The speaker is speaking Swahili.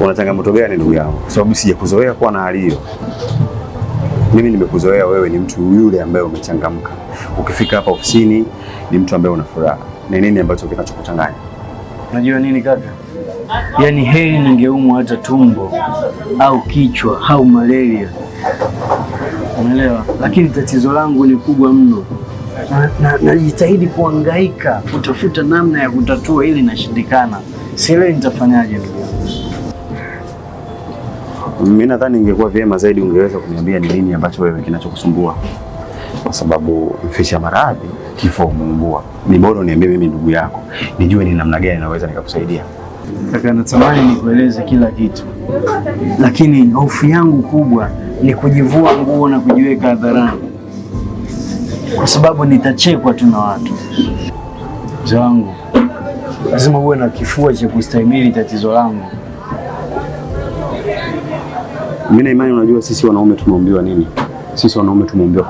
Una changamoto gani ndugu yangu? Kwa sababu sijakuzoea kuwa na hali hiyo. Mimi nimekuzoea wewe ni mtu yule ambaye umechangamka. Ukifika hapa ofisini ni mtu ambaye una furaha. Ni nini ambacho kinachokuchanganya? Unajua nini kaka? Yaani heri ningeumwa hata tumbo au kichwa au malaria. Unaelewa? Lakini tatizo langu ni kubwa mno. Najitahidi kuhangaika kutafuta namna ya kutatua ili nashindikana. Sielewi nitafanyaje ndugu yangu. Mimi nadhani ingekuwa vyema zaidi ungeweza kuniambia ni nini ambacho wewe kinachokusumbua. Kwa sababu mfisha maradhi kifo humuumbua. Ni bora uniambie mimi ndugu yako, nijue ni namna gani naweza nikakusaidia. Kaka, natamani nikueleze kila kitu, lakini hofu yangu kubwa ni kujivua nguo na kujiweka hadharani, kwa sababu nitachekwa tu na watu. Mzee wangu, lazima uwe na kifua cha kustahimili tatizo langu. Mimi na imani, unajua sisi wanaume tumeumbiwa nini? Sisi wanaume tumeumbiwa